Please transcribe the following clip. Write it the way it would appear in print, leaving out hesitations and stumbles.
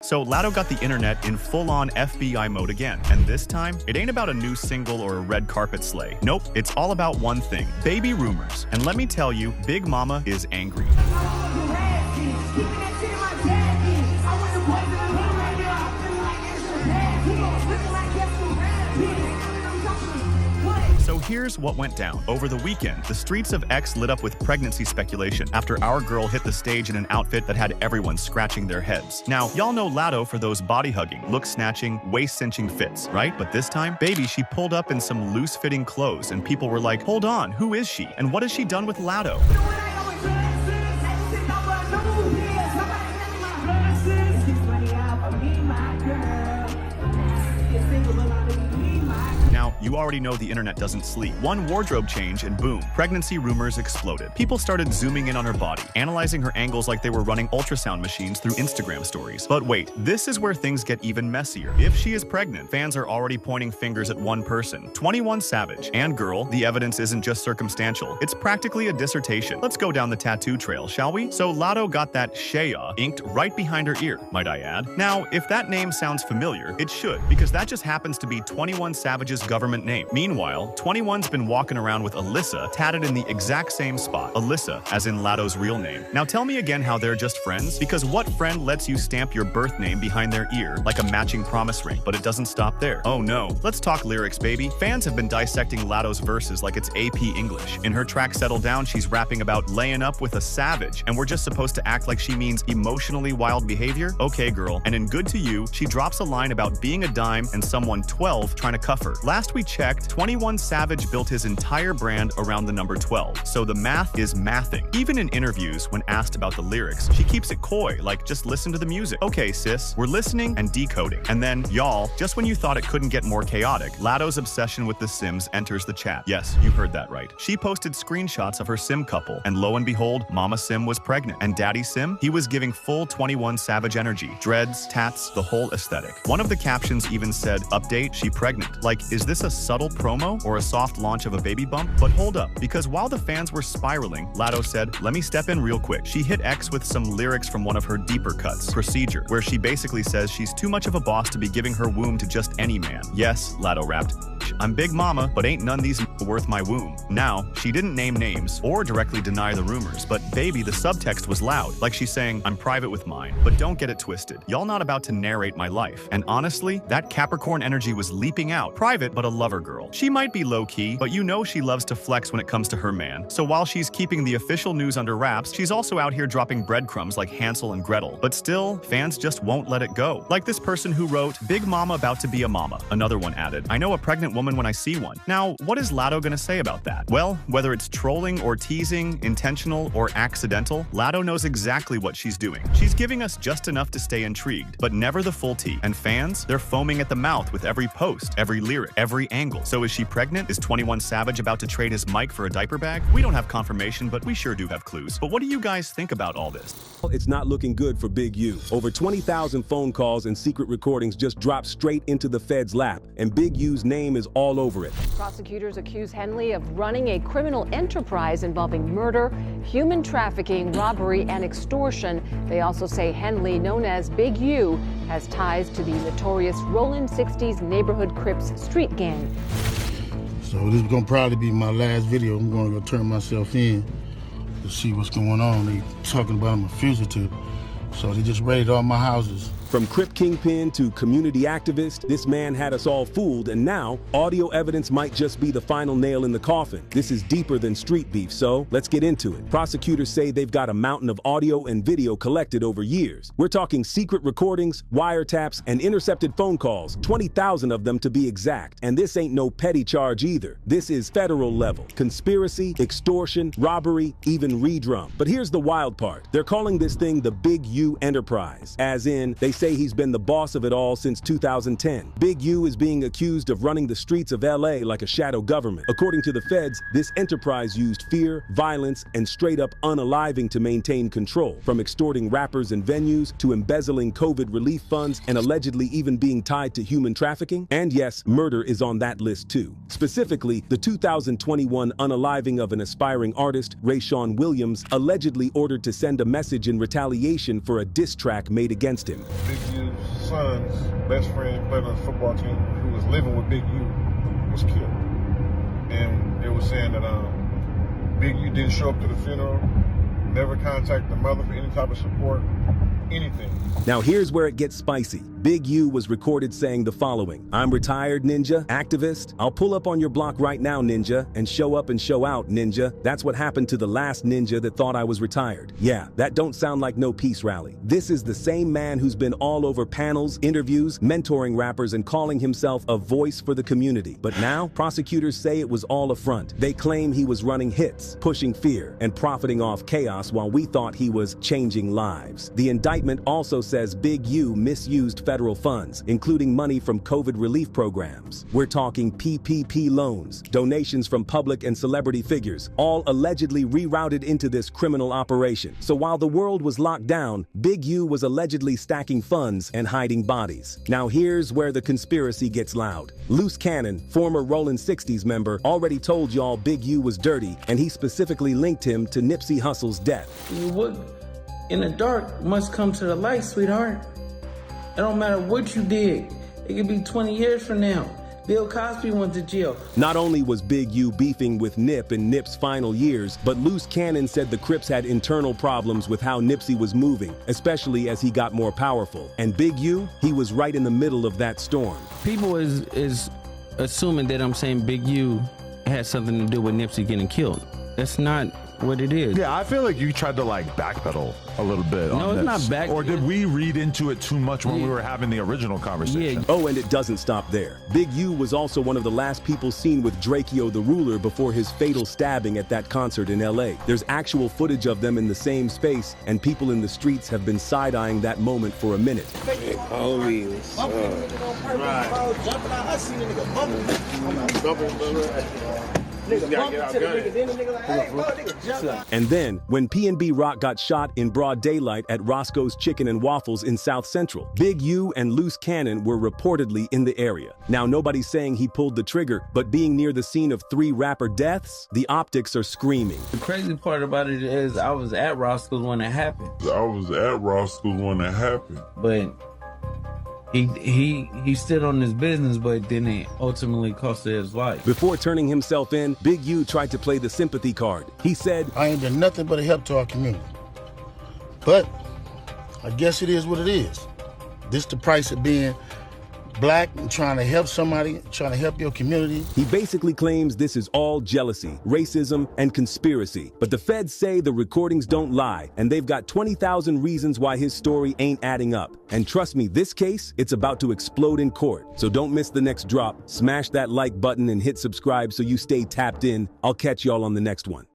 So Latto got the internet in full-on FBI mode again, and this time, it ain't about a new single or a red carpet sleigh. Nope, it's all about one thing, baby rumors. And let me tell you, Big Mama is angry. So here's what went down. Over the weekend, the streets of X lit up with pregnancy speculation after our girl hit the stage in an outfit that had everyone scratching their heads. Now, y'all know Latto for those body-hugging, look-snatching, waist-cinching fits, right? But this time, baby, she pulled up in some loose-fitting clothes, and people were like, hold on, who is she? And what has she done with Latto? Now, you already know the internet doesn't sleep. One wardrobe change and boom, pregnancy rumors exploded. People started zooming in on her body, analyzing her angles like they were running ultrasound machines through Instagram stories. But wait, this is where things get even messier. If she is pregnant, fans are already pointing fingers at one person, 21 Savage. And girl, the evidence isn't just circumstantial, it's practically a dissertation. Let's go down the tattoo trail, shall we? So Latto got that Shea inked right behind her ear, might I add. Now, if that name sounds familiar, it should, because that just happens to be 21 Savage's government name. Meanwhile, 21's been walking around with Alyssa tatted in the exact same spot. Alyssa, as in Latto's real name. Now tell me again how they're just friends? Because what friend lets you stamp your birth name behind their ear like a matching promise ring? But it doesn't stop there. Oh no. Let's talk lyrics, baby. Fans have been dissecting Latto's verses like it's AP English. In her track Settle Down, she's rapping about laying up with a savage, and we're just supposed to act like she means emotionally wild behavior? Okay, girl. And in Good to You, she drops a line about being a dime and someone 12 trying to cuff her. Last we checked, 21 Savage built his entire brand around the number 12, so the math is mathing. Even in interviews, when asked about the lyrics, she keeps it coy, like just listen to the music. Okay, sis, we're listening and decoding. And then, y'all, just when you thought it couldn't get more chaotic, Latto's obsession with The Sims enters the chat. Yes, you heard that right. She posted screenshots of her Sim couple, and lo and behold, Mama Sim was pregnant. And Daddy Sim, he was giving full 21 Savage energy. Dreads, tats, the whole aesthetic. One of the captions even said, update, she pregnant. Like, is this a subtle promo or a soft launch of a baby bump? But hold up, because while the fans were spiraling, Latto said, let me step in real quick. She hit X with some lyrics from one of her deeper cuts, Procedure, where she basically says she's too much of a boss to be giving her womb to just any man. Yes, Latto rapped, I'm Big Mama, but ain't none these worth my womb. Now, she didn't name names or directly deny the rumors, but baby, the subtext was loud, like she's saying, I'm private with mine. But don't get it twisted. Y'all not about to narrate my life. And honestly, that Capricorn energy was leaping out. Private, but a lover girl. She might be low-key, but you know she loves to flex when it comes to her man. So while she's keeping the official news under wraps, she's also out here dropping breadcrumbs like Hansel and Gretel. But still, fans just won't let it go. Like this person who wrote, Big Mama about to be a mama. Another one added, I know a pregnant woman when I see one. Now, what is Latto gonna say about that? Well, whether it's trolling or teasing, intentional or accidental, Latto knows exactly what she's doing. She's giving us just enough to stay intrigued, but never the full tea. And fans, they're foaming at the mouth with every post, every lyric, every angle. So is she pregnant? Is 21 Savage about to trade his mic for a diaper bag? We don't have confirmation, but we sure do have clues. But what do you guys think about all this? It's not looking good for Big U. Over 20,000 phone calls and secret recordings just dropped straight into the Fed's lap, and Big U's name is all over it. Prosecutors accuse Henley of running a criminal enterprise involving murder, human trafficking, robbery, and extortion. They also say Henley, known as Big U, has ties to the notorious Rollin' 60s neighborhood Crips street gang. So this is gonna probably be my last video. I'm gonna go turn myself in to see what's going on. They talking about I'm a fugitive, so they just raided all my houses. From Crip kingpin to community activist, this man had us all fooled, and now audio evidence might just be the final nail in the coffin. This is deeper than street beef, so let's get into it. Prosecutors say they've got a mountain of audio and video collected over years. We're talking secret recordings, wiretaps, and intercepted phone calls, 20,000 of them to be exact. And this ain't no petty charge either. This is federal level. Conspiracy, extortion, robbery, even redrum. But here's the wild part. They're calling this thing the Big U Enterprise, as in, they say he's been the boss of it all since 2010. Big U is being accused of running the streets of LA like a shadow government. According to the feds, this enterprise used fear, violence, and straight-up unaliving to maintain control, from extorting rappers and venues to embezzling COVID relief funds and allegedly even being tied to human trafficking. And yes, murder is on that list too. Specifically, the 2021 unaliving of an aspiring artist, Rayshawn Williams, allegedly ordered to send a message in retaliation for a diss track made against him. Big U's son's best friend played on the football team who was living with Big U was killed. And they were saying that Big U didn't show up to the funeral, never contacted the mother for any type of support, anything. Now here's where it gets spicy. Big U was recorded saying the following: "I'm retired, ninja, activist. I'll pull up on your block right now, ninja, and show up and show out, ninja. That's what happened to the last ninja that thought I was retired." Yeah, that don't sound like no peace rally. This is the same man who's been all over panels, interviews, mentoring rappers, and calling himself a voice for the community. But now, prosecutors say it was all a front. They claim he was running hits, pushing fear, and profiting off chaos while we thought he was changing lives. The indictment also says Big U misused federal funds, including money from COVID relief programs. We're talking PPP loans, donations from public and celebrity figures, all allegedly rerouted into this criminal operation. So while the world was locked down, Big U was allegedly stacking funds and hiding bodies. Now here's where the conspiracy gets loud. Loose Cannon, former Rollin' 60s member, already told y'all Big U was dirty, and he specifically linked him to Nipsey Hussle's death. What in the dark must come to the light, sweetheart. It don't matter what you did. It could be 20 years from now. Bill Cosby went to jail. Not only was Big U beefing with Nip in Nip's final years, but Loose Cannon said the Crips had internal problems with how Nipsey was moving, especially as he got more powerful. And Big U, he was right in the middle of that storm. People is assuming that I'm saying Big U has something to do with Nipsey getting killed. That's not what it is. Yeah, I feel like you tried to like backpedal a little bit on No, it's this. not back. Or did we read into it too much when we were having the original conversation? Yeah. Oh, and it doesn't stop there. Big U was also one of the last people seen with Drakeo the Ruler before his fatal stabbing at that concert in LA. There's actual footage of them in the same space, and people in the streets have been side-eyeing that moment for a minute. And then, when P&B Rock got shot in broad daylight at Roscoe's Chicken and Waffles in South Central, Big U and Loose Cannon were reportedly in the area. Now, nobody's saying he pulled the trigger, but being near the scene of 3 rapper deaths, the optics are screaming. The crazy part about it is I was at Roscoe's when it happened. But he stood on his business, but then it ultimately cost him his life. Before turning himself in, Big U tried to play the sympathy card. He said, I ain't done nothing but a help to our community. But I guess it is what it is. This the price of being black and trying to help somebody, trying to help your community. He basically claims this is all jealousy, racism, and conspiracy. But the feds say the recordings don't lie, and they've got 20,000 reasons why his story ain't adding up. And trust me, this case, it's about to explode in court. So don't miss the next drop. Smash that like button and hit subscribe so you stay tapped in. I'll catch y'all on the next one.